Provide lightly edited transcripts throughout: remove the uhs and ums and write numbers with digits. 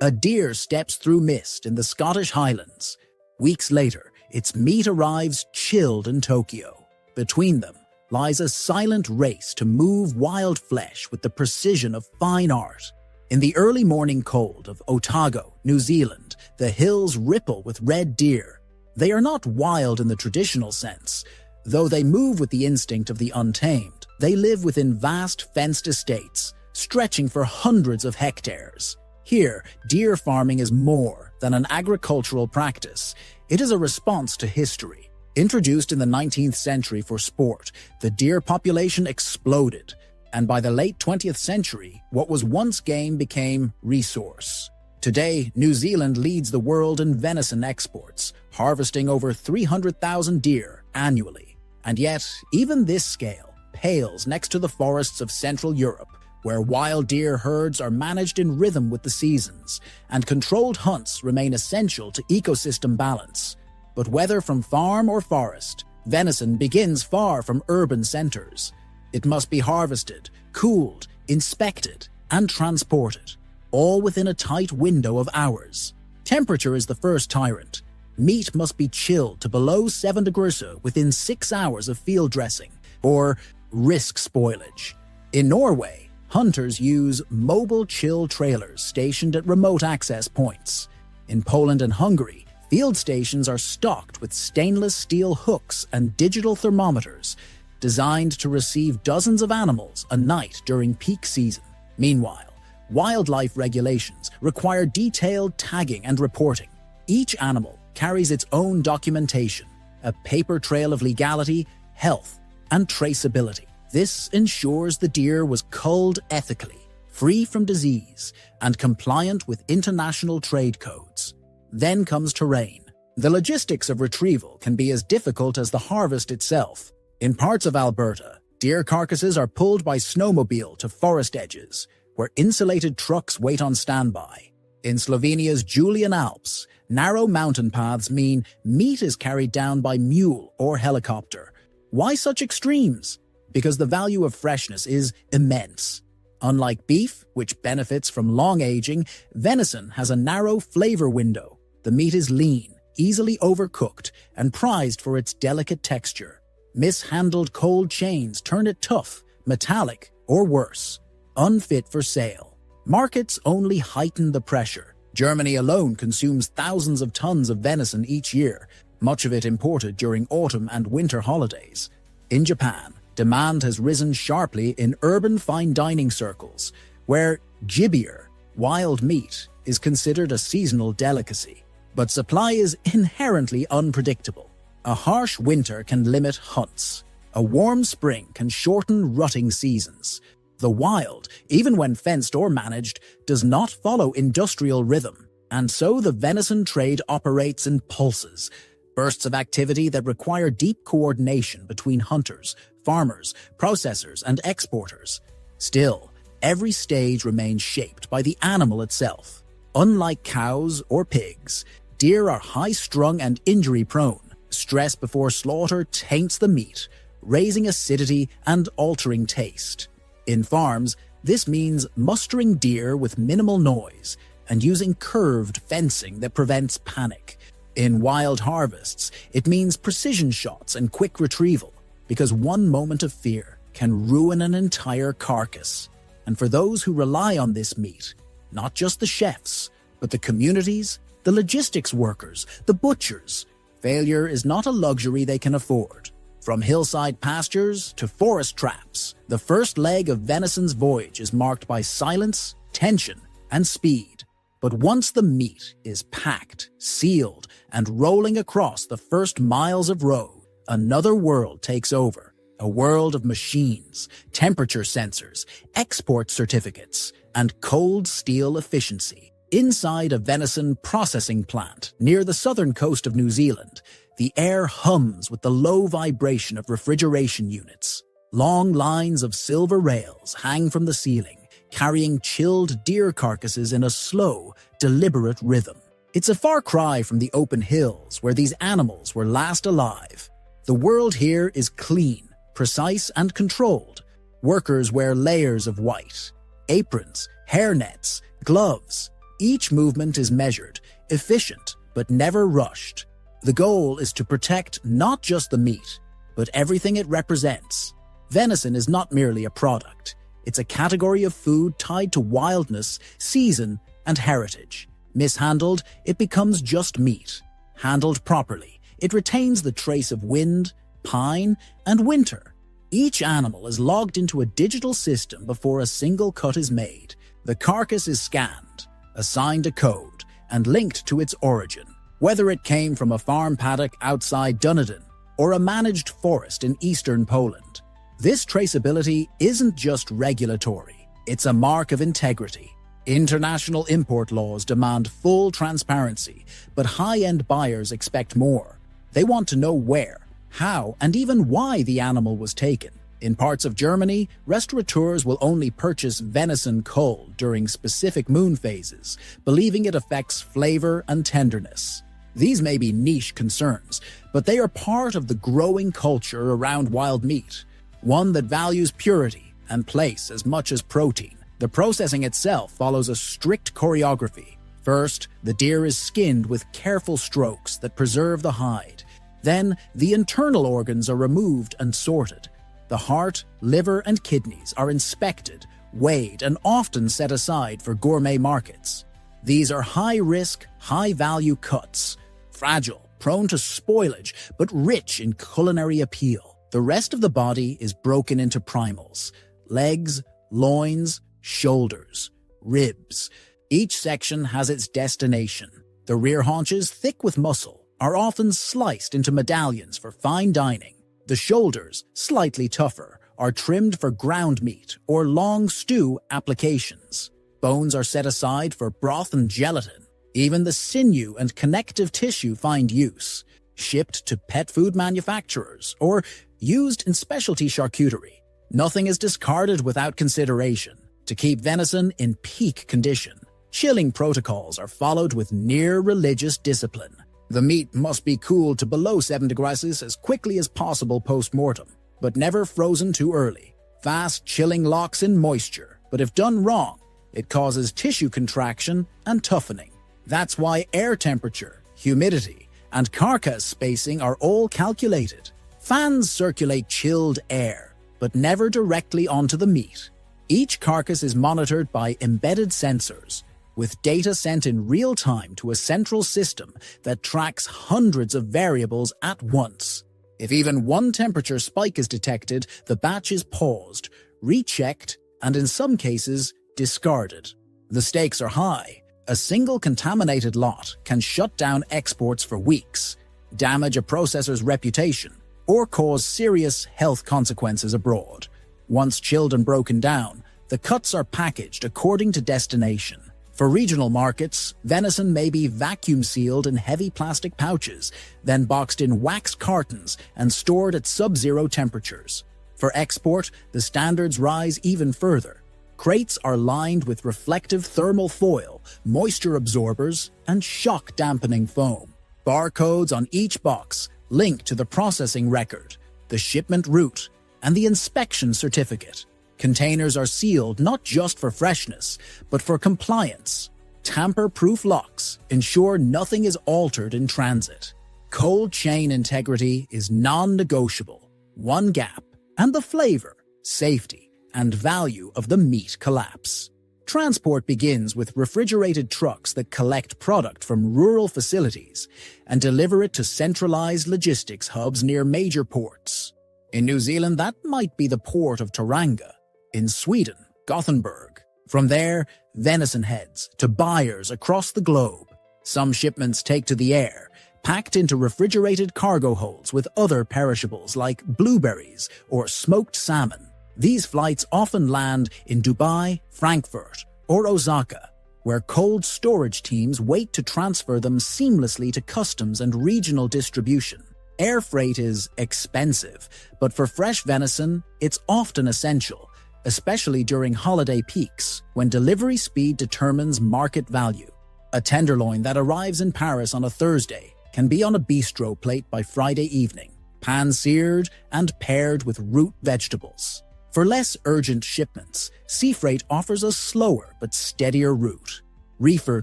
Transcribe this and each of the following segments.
A deer steps through mist in the Scottish Highlands. Weeks later, its meat arrives chilled in Tokyo. Between them lies a silent race to move wild flesh with the precision of fine art. In the early morning cold of Otago, New Zealand, the hills ripple with red deer. They are not wild in the traditional sense. Though they move with the instinct of the untamed, they live within vast fenced estates, stretching for hundreds of hectares. Here, deer farming is more than an agricultural practice. It is a response to history. Introduced in the 19th century for sport, the deer population exploded, and by the late 20th century, what was once game became resource. Today, New Zealand leads the world in venison exports, harvesting over 300,000 deer annually. And yet, even this scale pales next to the forests of Central Europe, where wild deer herds are managed in rhythm with the seasons, and controlled hunts remain essential to ecosystem balance. But whether from farm or forest, venison begins far from urban centers. It must be harvested, cooled, inspected, and transported, all within a tight window of hours. Temperature is the first tyrant. Meat must be chilled to below 7 degrees within 6 hours of field dressing, or risk spoilage. In Norway, hunters use mobile chill trailers stationed at remote access points. In Poland and Hungary, field stations are stocked with stainless steel hooks and digital thermometers, designed to receive dozens of animals a night during peak season. Meanwhile, wildlife regulations require detailed tagging and reporting. Each animal carries its own documentation, a paper trail of legality, health, and traceability. This ensures the deer was culled ethically, free from disease, and compliant with international trade codes. Then comes terrain. The logistics of retrieval can be as difficult as the harvest itself. In parts of Alberta, deer carcasses are pulled by snowmobile to forest edges, where insulated trucks wait on standby. In Slovenia's Julian Alps, narrow mountain paths mean meat is carried down by mule or helicopter. Why such extremes? Because the value of freshness is immense. Unlike beef, which benefits from long aging, venison has a narrow flavor window. The meat is lean, easily overcooked, and prized for its delicate texture. Mishandled cold chains turn it tough, metallic, or worse, unfit for sale. Markets only heighten the pressure. Germany alone consumes thousands of tons of venison each year, much of it imported during autumn and winter holidays. In Japan, demand has risen sharply in urban fine dining circles, where gibier, wild meat, is considered a seasonal delicacy. But supply is inherently unpredictable. A harsh winter can limit hunts. A warm spring can shorten rutting seasons. The wild, even when fenced or managed, does not follow industrial rhythm, and so the venison trade operates in pulses, bursts of activity that require deep coordination between hunters, farmers, processors, and exporters. Still, every stage remains shaped by the animal itself. Unlike cows or pigs, deer are high-strung and injury-prone. Stress before slaughter taints the meat, raising acidity and altering taste. In farms, this means mustering deer with minimal noise and using curved fencing that prevents panic. In wild harvests, it means precision shots and quick retrieval, because one moment of fear can ruin an entire carcass. And for those who rely on this meat, not just the chefs, but the communities, the logistics workers, the butchers, failure is not a luxury they can afford. From hillside pastures to forest traps, the first leg of venison's voyage is marked by silence, tension, and speed. But once the meat is packed, sealed, and rolling across the first miles of road, another world takes over. A world of machines, temperature sensors, export certificates, and cold steel efficiency. Inside a venison processing plant near the southern coast of New Zealand, the air hums with the low vibration of refrigeration units. Long lines of silver rails hang from the ceiling, carrying chilled deer carcasses in a slow, deliberate rhythm. It's a far cry from the open hills where these animals were last alive. The world here is clean, precise, and controlled. Workers wear layers of white, aprons, hairnets, gloves. Each movement is measured, efficient, but never rushed. The goal is to protect not just the meat, but everything it represents. Venison is not merely a product. It's a category of food tied to wildness, season, and heritage. Mishandled, it becomes just meat. Handled properly, it retains the trace of wind, pine, and winter. Each animal is logged into a digital system before a single cut is made. The carcass is scanned, assigned a code, and linked to its origin, whether it came from a farm paddock outside Dunedin or a managed forest in eastern Poland. This traceability isn't just regulatory, it's a mark of integrity. International import laws demand full transparency, but high-end buyers expect more. They want to know where, how, and even why the animal was taken. In parts of Germany, restaurateurs will only purchase venison cold during specific moon phases, believing it affects flavor and tenderness. These may be niche concerns, but they are part of the growing culture around wild meat, one that values purity and place as much as protein. The processing itself follows a strict choreography. First, the deer is skinned with careful strokes that preserve the hide. Then, the internal organs are removed and sorted. The heart, liver, and kidneys are inspected, weighed, and often set aside for gourmet markets. These are high-risk, high-value cuts, fragile, prone to spoilage, but rich in culinary appeal. The rest of the body is broken into primals: legs, loins, shoulders, ribs. Each section has its destination. The rear haunches, thick with muscle, are often sliced into medallions for fine dining. The shoulders, slightly tougher, are trimmed for ground meat or long stew applications. Bones are set aside for broth and gelatin. Even the sinew and connective tissue find use, shipped to pet food manufacturers or used in specialty charcuterie. Nothing is discarded without consideration. To keep venison in peak condition, chilling protocols are followed with near-religious discipline. The meat must be cooled to below 7 degrees as quickly as possible post-mortem, but never frozen too early. Fast chilling locks in moisture, but if done wrong, it causes tissue contraction and toughening. That's why air temperature, humidity, and carcass spacing are all calculated. Fans circulate chilled air, but never directly onto the meat. Each carcass is monitored by embedded sensors, with data sent in real time to a central system that tracks hundreds of variables at once. If even one temperature spike is detected, the batch is paused, rechecked, and in some cases, discarded. The stakes are high. A single contaminated lot can shut down exports for weeks, damage a processor's reputation, or cause serious health consequences abroad. Once chilled and broken down, the cuts are packaged according to destination. For regional markets, venison may be vacuum-sealed in heavy plastic pouches, then boxed in wax cartons and stored at sub-zero temperatures. For export, the standards rise even further. Crates are lined with reflective thermal foil, moisture absorbers, and shock-dampening foam. Barcodes on each box link to the processing record, the shipment route, and the inspection certificate. Containers are sealed not just for freshness, but for compliance. Tamper-proof locks ensure nothing is altered in transit. Cold chain integrity is non-negotiable. One gap, and the flavor, safety, and value of the meat collapse. Transport begins with refrigerated trucks that collect product from rural facilities and deliver it to centralized logistics hubs near major ports. In New Zealand, that might be the port of Tauranga. In Sweden, Gothenburg. From there, venison heads to buyers across the globe. Some shipments take to the air, packed into refrigerated cargo holds with other perishables like blueberries or smoked salmon. These flights often land in Dubai, Frankfurt, or Osaka, where cold storage teams wait to transfer them seamlessly to customs and regional distribution. Air freight is expensive, but for fresh venison, it's often essential, especially during holiday peaks, when delivery speed determines market value. A tenderloin that arrives in Paris on a Thursday can be on a bistro plate by Friday evening, pan-seared and paired with root vegetables. For less urgent shipments, sea freight offers a slower but steadier route. Reefer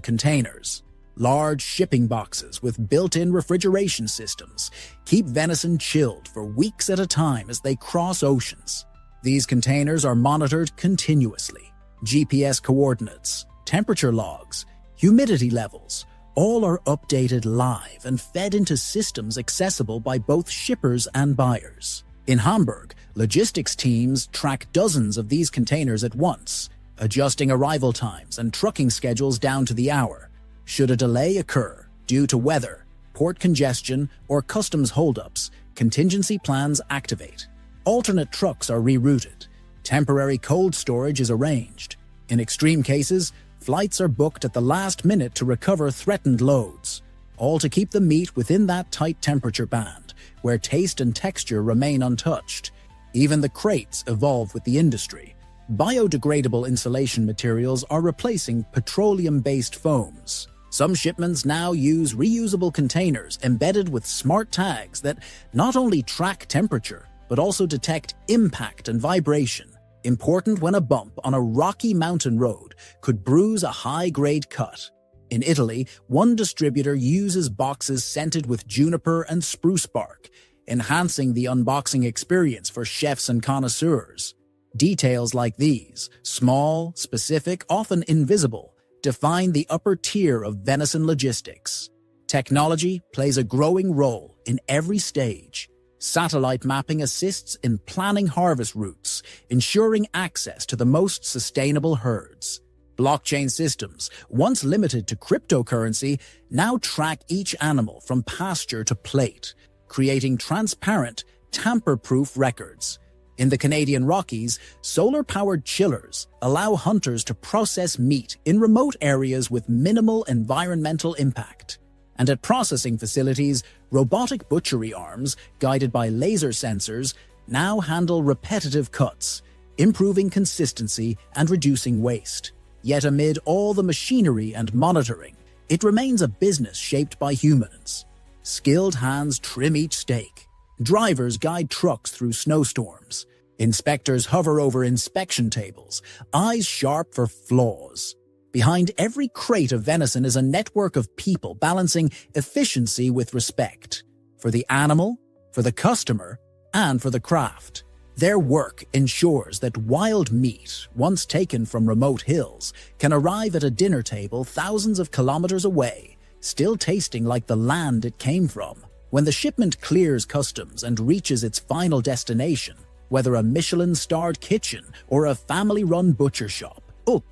containers, large shipping boxes with built-in refrigeration systems, keep venison chilled for weeks at a time as they cross oceans. These containers are monitored continuously. GPS coordinates, temperature logs, humidity levels, all are updated live and fed into systems accessible by both shippers and buyers. In Hamburg, logistics teams track dozens of these containers at once, adjusting arrival times and trucking schedules down to the hour. Should a delay occur due to weather, port congestion, or customs holdups, contingency plans activate. Alternate trucks are rerouted. Temporary cold storage is arranged. In extreme cases, flights are booked at the last minute to recover threatened loads, all to keep the meat within that tight temperature band, where taste and texture remain untouched. Even the crates evolve with the industry. Biodegradable insulation materials are replacing petroleum-based foams. Some shipments now use reusable containers embedded with smart tags that not only track temperature, but also detect impact and vibration, important when a bump on a rocky mountain road could bruise a high-grade cut. In Italy, one distributor uses boxes scented with juniper and spruce bark, enhancing the unboxing experience for chefs and connoisseurs. Details like these, small, specific, often invisible, define the upper tier of venison logistics. Technology plays a growing role in every stage. Satellite mapping assists in planning harvest routes, ensuring access to the most sustainable herds. Blockchain systems, once limited to cryptocurrency, now track each animal from pasture to plate, creating transparent, tamper-proof records. In the Canadian Rockies, solar-powered chillers allow hunters to process meat in remote areas with minimal environmental impact. And at processing facilities, robotic butchery arms, guided by laser sensors, now handle repetitive cuts, improving consistency and reducing waste. Yet amid all the machinery and monitoring, it remains a business shaped by humans. Skilled hands trim each steak. Drivers guide trucks through snowstorms. Inspectors hover over inspection tables, eyes sharp for flaws. Behind every crate of venison is a network of people balancing efficiency with respect. For the animal, for the customer, and for the craft. Their work ensures that wild meat, once taken from remote hills, can arrive at a dinner table thousands of kilometers away, still tasting like the land it came from. When the shipment clears customs and reaches its final destination, whether a Michelin-starred kitchen or a family-run butcher shop,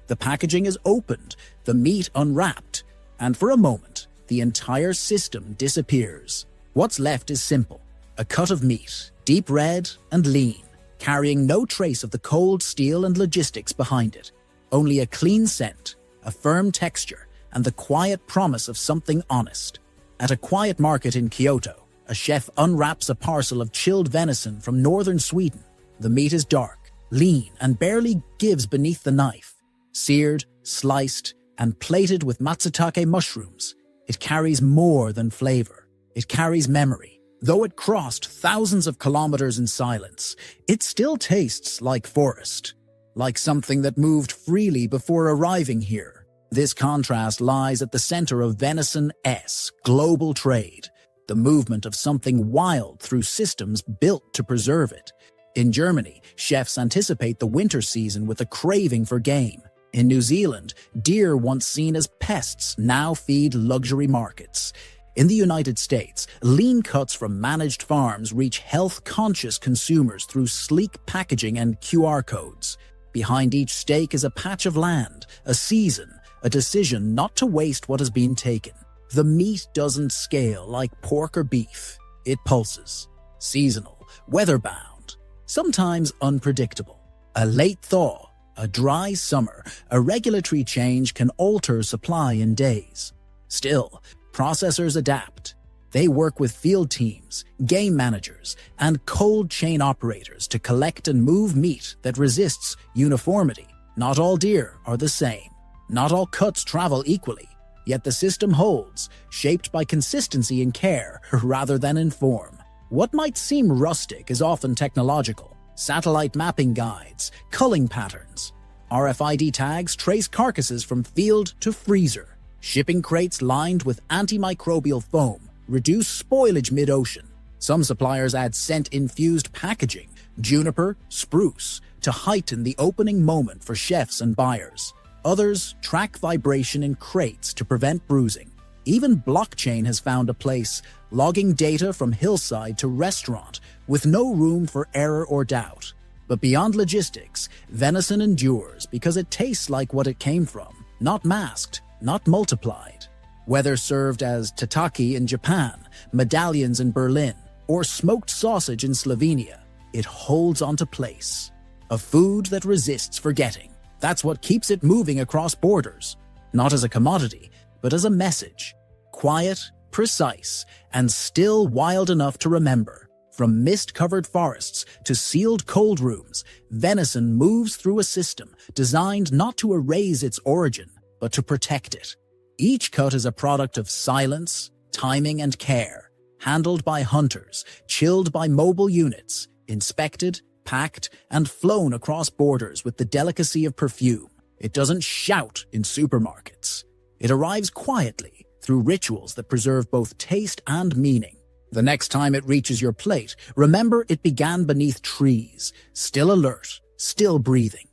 the packaging is opened, the meat unwrapped, and for a moment, the entire system disappears. What's left is simple: a cut of meat, deep red and lean, carrying no trace of the cold steel and logistics behind it. Only a clean scent, a firm texture, and the quiet promise of something honest. At a quiet market in Kyoto, a chef unwraps a parcel of chilled venison from northern Sweden. The meat is dark, lean, and barely gives beneath the knife. Seared, sliced, and plated with matsutake mushrooms, it carries more than flavor. It carries memory. Though it crossed thousands of kilometers in silence, it still tastes like forest, like something that moved freely before arriving here. This contrast lies at the center of Venison's global trade, the movement of something wild through systems built to preserve it. In Germany, chefs anticipate the winter season with a craving for game. In New Zealand, deer once seen as pests now feed luxury markets. In the United States, lean cuts from managed farms reach health-conscious consumers through sleek packaging and QR codes. Behind each steak is a patch of land, a season, a decision not to waste what has been taken. The meat doesn't scale like pork or beef. It pulses. Seasonal, weather-bound, sometimes unpredictable. A late thaw, a dry summer, a regulatory change can alter supply in days. Still, processors adapt. They work with field teams, game managers, and cold chain operators to collect and move meat that resists uniformity. Not all deer are the same. Not all cuts travel equally. Yet the system holds, shaped by consistency in care rather than in form. What might seem rustic is often technological. Satellite mapping guides, culling patterns, RFID tags trace carcasses from field to freezer. Shipping crates lined with antimicrobial foam reduce spoilage mid-ocean. Some suppliers add scent-infused packaging, juniper, spruce, to heighten the opening moment for chefs and buyers. Others track vibration in crates to prevent bruising. Even blockchain has found a place, logging data from hillside to restaurant, with no room for error or doubt. But beyond logistics, venison endures because it tastes like what it came from, not masked, not multiplied. Whether served as tataki in Japan, medallions in Berlin, or smoked sausage in Slovenia, it holds onto place. A food that resists forgetting. That's what keeps it moving across borders. Not as a commodity, but as a message. Quiet, precise, and still wild enough to remember. From mist-covered forests to sealed cold rooms, venison moves through a system designed not to erase its origin, but to protect it. Each cut is a product of silence, timing, and care, handled by hunters, chilled by mobile units, inspected, packed, and flown across borders with the delicacy of perfume. It doesn't shout in supermarkets. It arrives quietly through rituals that preserve both taste and meaning. The next time it reaches your plate, remember it began beneath trees, still alert, still breathing.